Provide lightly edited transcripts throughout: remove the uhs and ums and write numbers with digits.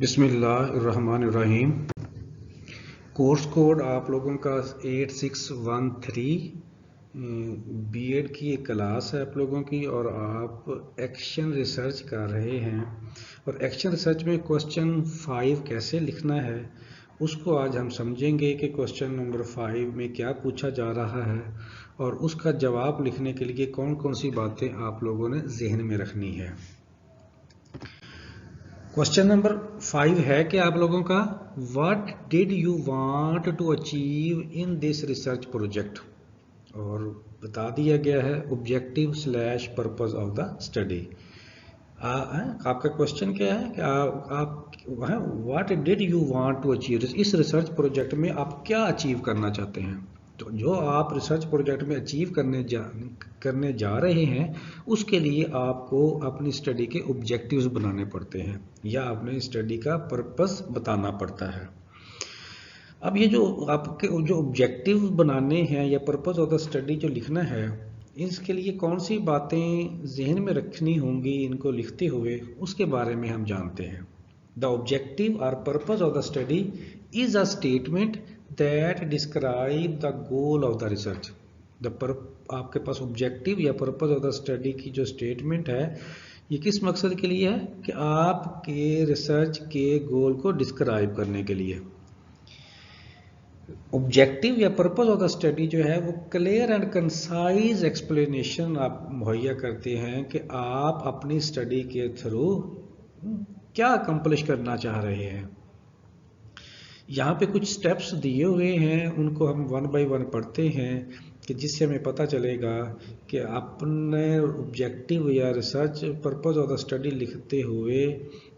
बिस्मिल्लाहिर्रहमानिर्रहीम। Course code आप लोगों का 8613 बीएड की एक क्लास है आप लोगों की, और आप एक्शन रिसर्च कर रहे हैं। और एक्शन रिसर्च में क्वेश्चन 5 कैसे लिखना है उसको आज हम समझेंगे कि क्वेश्चन नंबर 5 में क्या पूछा जा रहा है और उसका जवाब लिखने के लिए कौन कौन सी बातें आप लोगों ने जहन में रखनी है। क्वेश्चन नंबर 5 है कि आप लोगों का what did you want to achieve in this research project, और बता दिया गया है objective slash purpose of the study. आपका क्वेश्चन क्या है कि आप what did you want to achieve, इस रिसर्च प्रोजेक्ट में आप क्या अचीव करना चाहते हैं। तो जो आप रिसर्च प्रोजेक्ट में अचीव करने जा रहे हैं उसके लिए आपको अपनी स्टडी के ऑब्जेक्टिव्स बनाने पड़ते हैं या अपने स्टडी का पर्पस बताना पड़ता है। अब ये जो आपके जो ऑब्जेक्टिव बनाने हैं या पर्पस ऑफ द स्टडी जो लिखना है, इसके लिए कौन सी बातें जहन में रखनी होंगी इनको लिखते हुए, उसके बारे में हम जानते हैं। द ऑब्जेक्टिव और purpose of the study is a statement that describe the goal of the research. आपके पास ऑब्जेक्टिव या पर्पस ऑफ द स्टडी की जो स्टेटमेंट है ये किस मकसद के लिए है कि आपके रिसर्च के गोल को डिस्क्राइब करने के लिए। ऑब्जेक्टिव या पर्पस ऑफ द स्टडी जो है वो क्लियर एंड कंसाइज एक्सप्लेनेशन आप मुहैया करते हैं कि आप अपनी स्टडी के थ्रू क्या अकम्प्लिश करना चाह रहे हैं। यहाँ पे कुछ स्टेप्स दिए हुए हैं, उनको हम वन बाय वन पढ़ते हैं कि जिससे हमें पता चलेगा कि अपने ऑब्जेक्टिव या research purpose of the study लिखते हुए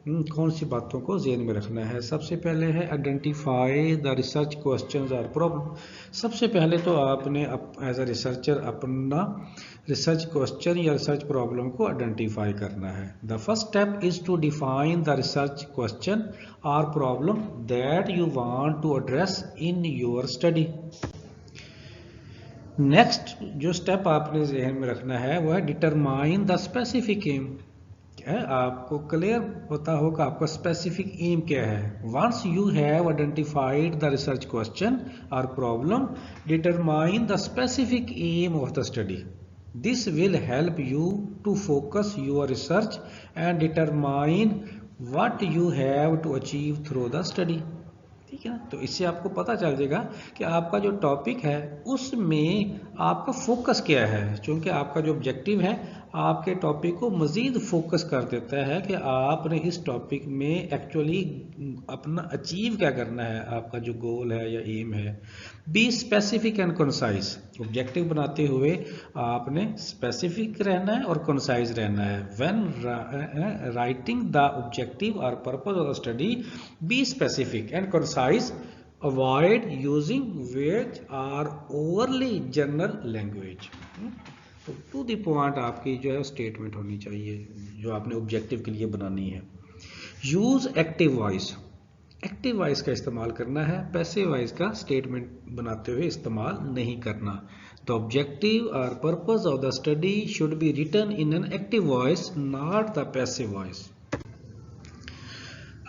कौन सी बातों को ज़हन में रखना है। सबसे पहले है आइडेंटिफाई द रिसर्च क्वेश्चंस और प्रॉब्लम। सबसे पहले तो आपने एज अ रिसर्चर अपना रिसर्च क्वेश्चन या रिसर्च प्रॉब्लम को आइडेंटिफाई करना है। The first step is to define the research question और problem that you want to address in your study. Next जो स्टेप आपने जहन में रखना है वो है डिटरमाइन द स्पेसिफिक एम। आपको क्लियर पता होगा आपका स्पेसिफिक एम क्या है। Once you have identified the research question और problem, determine the specific aim of the study. This will help you to focus your research and determine what you have to achieve through the study. ठीक है ना, तो इससे आपको पता चल जाएगा कि आपका जो टॉपिक है उसमें आपका फोकस क्या है, क्योंकि आपका जो ऑब्जेक्टिव है आपके टॉपिक को मज़ीद फोकस कर देता है कि आपने इस टॉपिक में एक्चुअली अपना अचीव क्या करना है, आपका जो गोल है या एम है। B specific and concise. Objective बनाते हुए आपने स्पेसिफिक रहना है और कंसाइज रहना है। व्हेन राइटिंग द ऑब्जेक्टिव और purpose of the study, be specific and concise, avoid using vague और ओवरली जनरल लैंग्वेज। तो टू द पॉइंट आपकी जो है स्टेटमेंट होनी चाहिए जो आपने ऑब्जेक्टिव के लिए बनानी है। Use active voice. Active voice का इस्तेमाल करना है, पैसिव वॉइस का स्टेटमेंट बनाते हुए इस्तेमाल नहीं करना। द ऑब्जेक्टिव और purpose of the study should be written in an active voice, not the passive voice.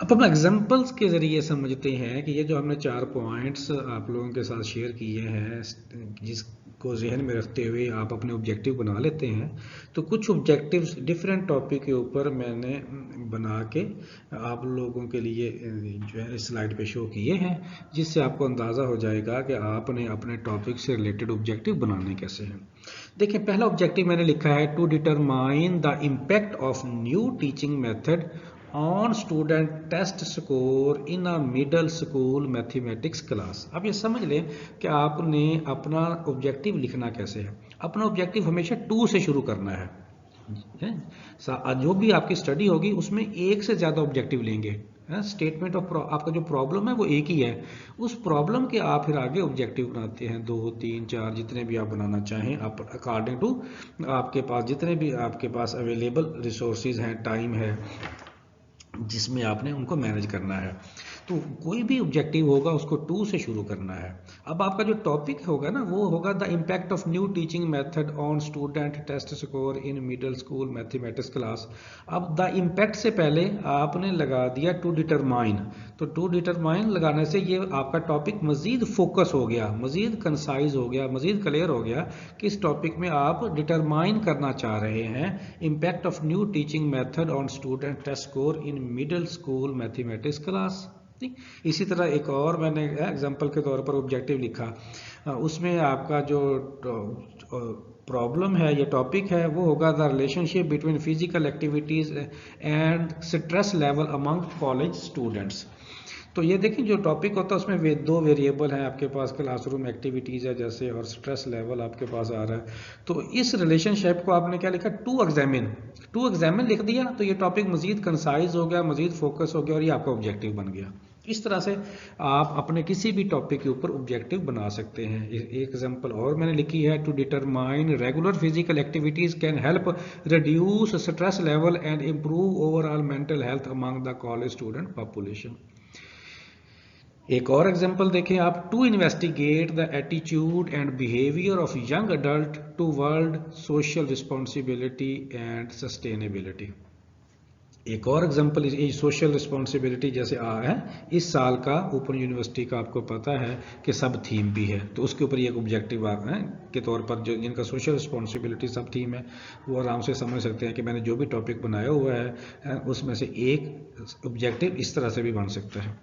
अब हम एग्जाम्पल्स के ज़रिए समझते हैं कि ये जो हमने 4 पॉइंट्स आप लोगों के साथ शेयर किए हैं, जिसको जहन में रखते हुए आप अपने ऑब्जेक्टिव बना लेते हैं। तो कुछ ऑब्जेक्टिव्स डिफरेंट टॉपिक के ऊपर मैंने बना के आप लोगों के लिए जो है स्लाइड पे शो किए हैं, जिससे आपको अंदाज़ा हो जाएगा कि आपने अपने टॉपिक से रिलेटेड ऑब्जेक्टिव बनाने कैसे हैं। देखिए, पहला ऑब्जेक्टिव मैंने लिखा है to determine the impact of new teaching method on student test score in a middle school mathematics class. अब ये समझ लें कि आपने अपना ऑब्जेक्टिव लिखना कैसे है। अपना ऑब्जेक्टिव हमेशा 2 से शुरू करना है। जो भी आपकी स्टडी होगी उसमें एक से ज़्यादा ऑब्जेक्टिव लेंगे। स्टेटमेंट ऑफ आपका जो प्रॉब्लम है वो एक ही है, उस प्रॉब्लम के आप फिर आगे ऑब्जेक्टिव बनाते हैं 2, 3, 4 जितने भी आप बनाना चाहें, आप अकॉर्डिंग टू आपके पास जितने भी आपके पास अवेलेबल रिसोर्सेज हैं, टाइम है जिसमें आपने उनको मैनेज करना है। तो कोई भी ऑब्जेक्टिव होगा उसको 2 से शुरू करना है। अब आपका जो टॉपिक होगा ना वो होगा the impact of new teaching method on student test score in middle school mathematics class. अब द इम्पैक्ट से पहले आपने लगा दिया टू डिटरमाइन, तो टू डिटरमाइन लगाने से ये आपका टॉपिक मजीद फोकस हो गया, मजीद कंसाइज हो गया, मजीद क्लियर हो गया कि इस टॉपिक में आप डिटरमाइन करना चाह रहे हैं impact of new teaching method on student test score in middle school mathematics class. ठीक, इसी तरह एक और मैंने एग्जांपल के तौर पर ऑब्जेक्टिव लिखा, उसमें आपका जो प्रॉब्लम है या टॉपिक है वो होगा the relationship between physical activities and stress level among college students. तो ये देखिए जो टॉपिक होता है उसमें दो वेरिएबल हैं आपके पास, क्लासरूम एक्टिविटीज़ है जैसे और स्ट्रेस लेवल आपके पास आ रहा है। तो इस रिलेशनशिप को आपने क्या लिखा, टू एग्जामिन लिख दिया, तो ये टॉपिक मजीद कंसाइज हो गया, मजीद फोकस हो गया और ये आपका ऑब्जेक्टिव बन गया। इस तरह से आप अपने किसी भी टॉपिक के ऊपर ऑब्जेक्टिव बना सकते हैं। एक एग्जांपल और मैंने लिखी है, to determine regular physical activities can help reduce stress level and improve overall mental health among the college student population. एक और एग्जांपल देखें आप, to investigate the attitude and behaviour of young adult to world social responsibility and sustainability. एक और example social responsibility जैसे है इस साल का ओपन यूनिवर्सिटी का आपको पता है कि सब थीम भी है, तो उसके ऊपर एक ऑब्जेक्टिव है के तौर पर जो जिनका सोशल रिस्पॉन्सिबिलिटी सब थीम है वो आराम से समझ सकते हैं कि मैंने जो भी टॉपिक बनाया हुआ है उसमें से एक ऑब्जेक्टिव इस तरह से भी बन सकता है।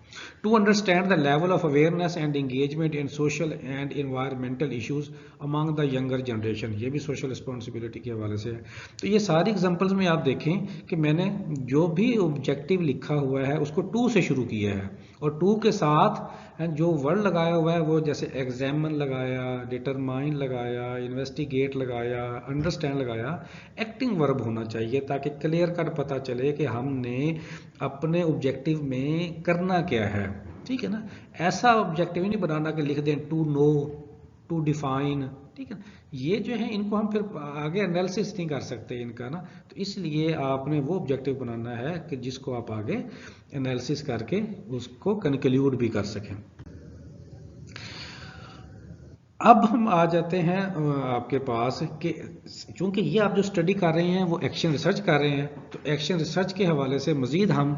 To understand the level of awareness and engagement in social and environmental issues among the younger generation, ये भी सोशल रिस्पॉन्सिबिलिटी के हवाले से है। तो ये सारी एग्जांपल्स में आप देखें कि मैंने जो भी ऑब्जेक्टिव लिखा हुआ है उसको टू से शुरू किया है और टू के साथ जो वर्ड लगाया हुआ है वो जैसे एग्जामिन लगाया, डिटरमाइन लगाया, इन्वेस्टिगेट लगाया, अंडरस्टैंड लगाया, एक्टिंग वर्ब होना चाहिए ताकि क्लियर कट पता चले कि हमने अपने ऑब्जेक्टिव में करना क्या है। ठीक है ना, ऐसा ऑब्जेक्टिव ही नहीं बनाना कि लिख दें टू नो, टू डिफाइन। ठीक है, ये जो है इनको हम फिर आगे एनालिसिस नहीं कर सकते इनका ना, तो इसलिए आपने वो ऑब्जेक्टिव बनाना है कि जिसको आप आगे एनालिसिस करके उसको कंक्लूड भी कर सकें। अब हम आ जाते हैं आपके पास कि चूंकि ये आप जो स्टडी कर रहे हैं वो एक्शन रिसर्च कर रहे हैं, तो एक्शन रिसर्च के हवाले से मज़ीद हम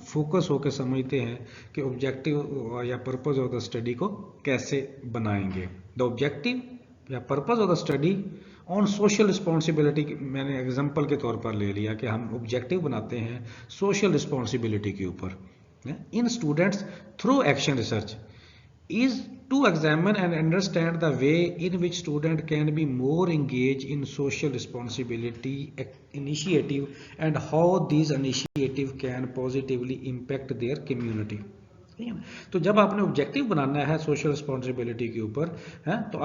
फोकस होकर समझते हैं कि ऑब्जेक्टिव या पर्पस ऑफ द स्टडी को कैसे बनाएंगे। द ऑब्जेक्टिव या purpose of the study on social responsibility मैंने एग्जांपल के तौर पर ले लिया कि हम ऑब्जेक्टिव बनाते हैं सोशल रिस्पॉन्सिबिलिटी के ऊपर इन students through action research is to examine and understand the way in which student can be more engaged in social responsibility initiative and how these initiative can positively impact their community। तो जब आपने objective बनाना है social responsibility के ऊपर है तो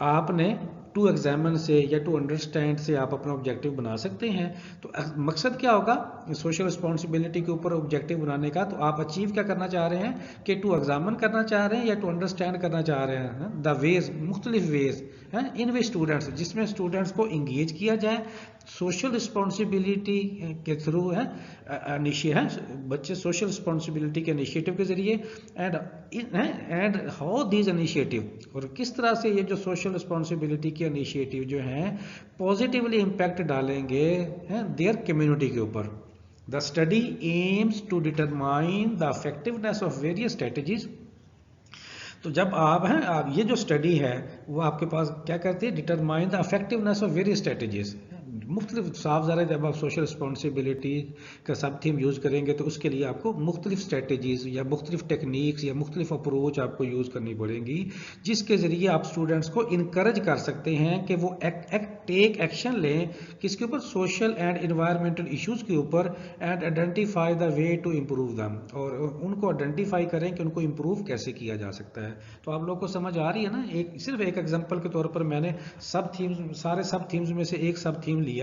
आपने to examine से या टू अंडरस्टैंड से आप अपना ऑब्जेक्टिव बना सकते हैं। तो मकसद क्या होगा सोशल रिस्पॉन्सिबिलिटी के ऊपर ऑब्जेक्टिव बनाने का, तो आप अचीव क्या करना चाह रहे हैं कि टू एग्जामिन करना चाह रहे हैं या टू अंडरस्टैंड करना चाह रहे हैं द वेज, मुख्तलिफ वेज हैं इन वे स्टूडेंट्स, जिसमें स्टूडेंट्स को इंगेज किया जाए सोशल रिस्पॉन्सिबिलिटी के थ्रू है बच्चे सोशल रिस्पॉन्सिबिलिटी के इनिशिएटिव के जरिए एंड हाउ दीज इनिशिएटिव, और किस तरह से ये जो सोशल रिस्पॉन्सिबिलिटी के इनिशिएटिव जो हैं पॉजिटिवली इम्पैक्ट डालेंगे देयर कम्युनिटी के ऊपर। The study aims to determine the effectiveness of various strategies. तो जब आप ये जो स्टडी है वो आपके पास क्या करती है, determine the effectiveness of various strategies. मुख्तलिफ साफ ज़रा जब आप सोशल रिस्पॉन्सिबिलिटी का सब थीम यूज़ करेंगे तो उसके लिए आपको मुख्तलिफ स्ट्रेटजीज या मुख्तलिफ टेक्निक्स या मुख्तलिफ अप्रोच आपको यूज़ करनी पड़ेंगी, जिसके ज़रिए आप स्टूडेंट्स को इनकरेज कर सकते हैं कि वो टेक एक्शन लें किसके ऊपर, सोशल एंड इन्वायरमेंटल इश्यूज़ के ऊपर, and identify the way to improve them, और उनको आइडेंटिफाई करें कि उनको इम्प्रूव कैसे किया जा सकता है। तो आप लोगों को समझ आ रही है ना, सिर्फ एक एग्जाम्पल के तौर पर मैंने सब थीम्स, सारे सब थीम्स में से एक सब थीम लिया,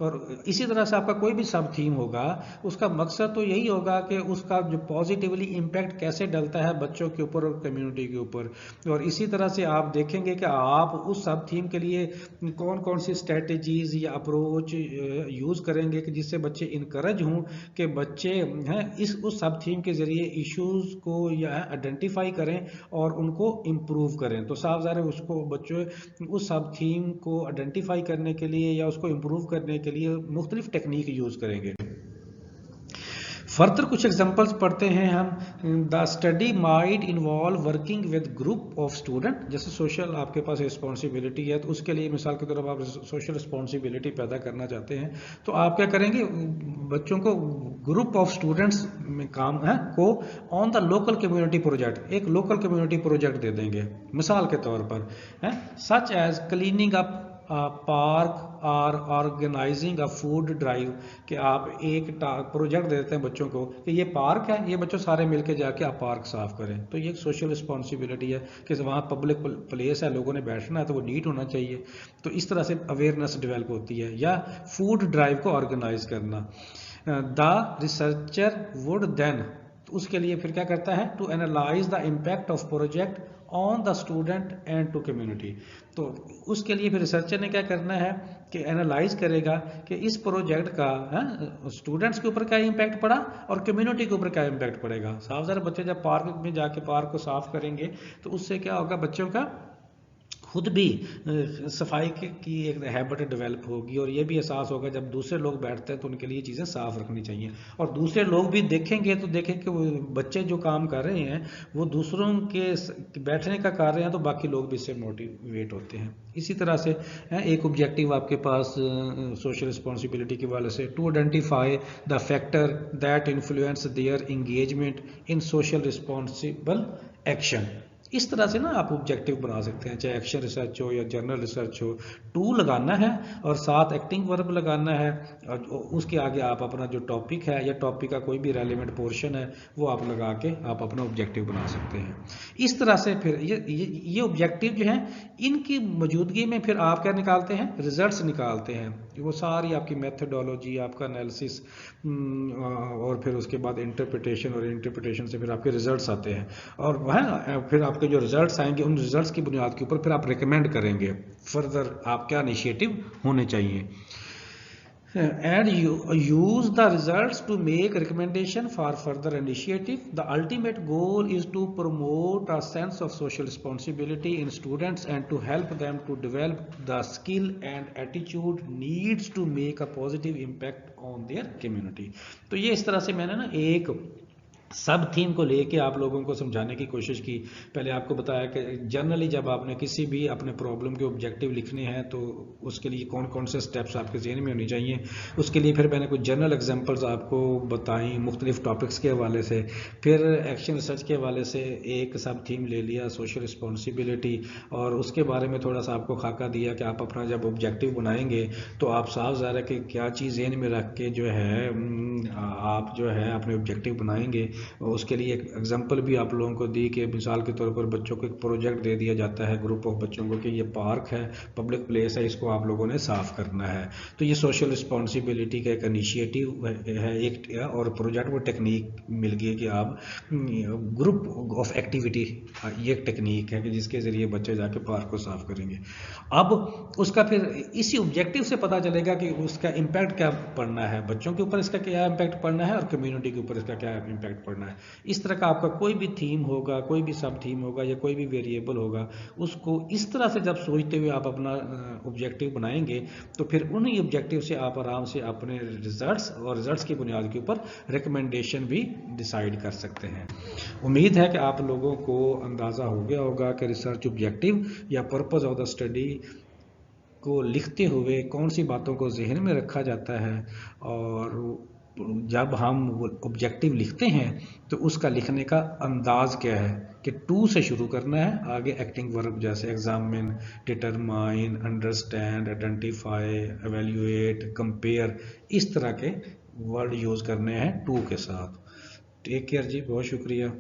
और इसी तरह से आपका कोई भी सब थीम होगा उसका मकसद तो यही होगा कि उसका जो पॉजिटिवली इम्पैक्ट कैसे डलता है बच्चों के ऊपर और कम्युनिटी के ऊपर। और इसी तरह से आप देखेंगे कि आप उस सब थीम के लिए कौन कौन सी स्ट्रेटजीज या अप्रोच यूज़ करेंगे कि जिससे बच्चे इनकरेज हों कि बच्चे हैं उस सब थीम के ज़रिए इश्यूज़ को या आइडेंटिफाई करें और उनको इम्प्रूव करें। तो साफ ज़ाहिर है उसको बच्चों उस सब थीम को आइडेंटिफाई करने के लिए या उसको इम्प्रूव करने के लिए मुख्तलिफ टेक्निक यूज़ करेंगे। फर्दर कुछ एग्जांपल्स पढ़ते हैं हम। The study might involve working with group of student, जैसे सोशल आपके पास रिस्पॉन्सिबिलिटी है तो उसके लिए मिसाल के तौर पर आप सोशल रिस्पॉन्सिबिलिटी पैदा करना चाहते हैं तो आप क्या करेंगे, बच्चों को ग्रुप ऑफ स्टूडेंट्स में काम है को on the local community project, एक लोकल कम्युनिटी प्रोजेक्ट दे देंगे मिसाल के तौर पर है, such as cleaning up park और ऑर्गेनाइजिंग अ फूड ड्राइव, कि आप एक प्रोजेक्ट देते हैं बच्चों को कि ये पार्क है, ये बच्चों सारे मिलके जाके आप पार्क साफ करें। तो ये एक सोशल रिस्पॉन्सिबिलिटी है कि वहाँ पब्लिक प्लेस है, लोगों ने बैठना है तो वो नीट होना चाहिए। तो इस तरह से अवेयरनेस डेवलप होती है। या फूड ड्राइव को ऑर्गेनाइज करना, द रिसर्चर वुड देन, तो उसके लिए फिर क्या करता है, to analyse the impact of project on the student and to community. तो उसके लिए फिर रिसर्चर ने क्या करना है कि एनालाइज करेगा कि इस प्रोजेक्ट का स्टूडेंट्स के ऊपर क्या इम्पैक्ट पड़ा और कम्युनिटी के ऊपर क्या इम्पैक्ट पड़ेगा। साफ ज़ाहिर बच्चे जब पार्क में जाके पार्क को साफ करेंगे तो उससे क्या होगा, बच्चों का खुद भी सफाई की एक हैबिट डेवलप होगी और ये भी एहसास होगा जब दूसरे लोग बैठते हैं तो उनके लिए चीज़ें साफ रखनी चाहिए। और दूसरे लोग भी देखेंगे तो देखें कि वो बच्चे जो काम कर रहे हैं वो दूसरों के बैठने का कर रहे हैं तो बाकी लोग भी इससे मोटिवेट होते हैं। इसी तरह से एक ऑब्जेक्टिव आपके पास सोशल रिस्पॉन्सिबिलिटी के वाले से, to identify the factor that influence their engagement in social responsible action. इस तरह से ना आप ऑब्जेक्टिव बना सकते हैं, चाहे एक्शन रिसर्च हो या जर्नल रिसर्च हो। टू लगाना है और साथ एक्टिंग वर्ब लगाना है और उसके आगे आप अपना जो टॉपिक है या टॉपिक का कोई भी रेलिवेंट पोर्शन है वो आप लगा के आप अपना ऑब्जेक्टिव बना सकते हैं। इस तरह से फिर ये ऑब्जेक्टिव जो हैं इनकी मौजूदगी में फिर आप क्या निकालते हैं, रिजल्ट्स निकालते हैं। वो सारी आपकी मेथडोलॉजी, आपका एनालिसिस और फिर उसके बाद इंटरप्रिटेशन, और इंटरप्रिटेशन से फिर आपके रिजल्ट्स आते हैं और वह फिर आपके जो रिजल्ट्स आएंगे उन रिजल्ट्स की बुनियाद के ऊपर फिर आप रिकमेंड करेंगे फर्दर आप क्या इनिशिएटिव होने चाहिए। And you use the results to make recommendation for further initiative. The ultimate goal is to promote a sense of social responsibility in students and to help them to develop the skill and attitude needs to make a positive impact on their community. तो ये इस तरह से मैंने ना एक सब theme को लेके आप लोगों को समझाने की कोशिश की। पहले आपको बताया कि जनरली जब आपने किसी भी अपने प्रॉब्लम के ऑब्जेक्टिव लिखने हैं तो उसके लिए कौन कौन से स्टेप्स आपके ज़हन में होने चाहिए। उसके लिए फिर मैंने कुछ जनरल एग्जांपल्स आपको बताई मुख्तलिफ टॉपिक्स के हवाले से। फिर एक्शन रिसर्च के हवाले से एक सब थीम ले लिया, सोशल रिस्पॉन्सिबिलिटी, और उसके बारे में थोड़ा सा आपको खाका दिया कि आप अपना जब ऑब्जेक्टिव बनाएंगे तो आप साफ ज़ाहिर है कि क्या चीज़ ज़हन में रख के जो है आप जो है अपने ऑब्जेक्टिव बनाएंगे। उसके लिए एक एग्जांपल भी आप लोगों को दी कि मिसाल के तौर पर बच्चों को एक प्रोजेक्ट दे दिया जाता है ग्रुप ऑफ बच्चों को कि ये पार्क है, पब्लिक प्लेस है, इसको आप लोगों ने साफ करना है। तो ये सोशल रिस्पॉन्सिबिलिटी का एक इनिशिएटिव है एक, और प्रोजेक्ट वो टेक्निक मिल गई कि आप ग्रुप ऑफ एक्टिविटी, ये एक टेक्निक है कि जिसके ज़रिए बच्चे जाके पार्क को साफ करेंगे। अब उसका फिर इसी ऑब्जेक्टिव से पता चलेगा कि उसका इम्पैक्ट क्या पड़ना है, बच्चों के ऊपर इसका क्या इम्पैक्ट पड़ना है और कम्युनिटी के ऊपर इसका क्या इम्पैक्ट पड़ना है। इस तरह का आपका कोई भी थीम होगा, कोई भी सब थीम होगा या कोई भी वेरिएबल होगा, उसको इस तरह से जब सोचते हुए आप अपना ऑब्जेक्टिव बनाएंगे तो फिर उन्हीं ऑब्जेक्टिव से आप आराम से अपने रिजल्ट्स और रिजल्ट्स की बुनियाद के ऊपर रिकमेंडेशन भी डिसाइड कर सकते हैं। उम्मीद है कि आप लोगों को अंदाज़ा हो गया होगा कि रिसर्च ऑब्जेक्टिव या पर्पस ऑफ द स्टडी को लिखते हुए कौन सी बातों को जहन में रखा जाता है, और जब हम ऑब्जेक्टिव लिखते हैं तो उसका लिखने का अंदाज क्या है कि टू से शुरू करना है, आगे एक्टिंग वर्ब जैसे examine, determine, understand, identify, evaluate, compare, इस तरह के वर्ड यूज़ करने हैं टू के साथ। टेक केयर जी, बहुत शुक्रिया।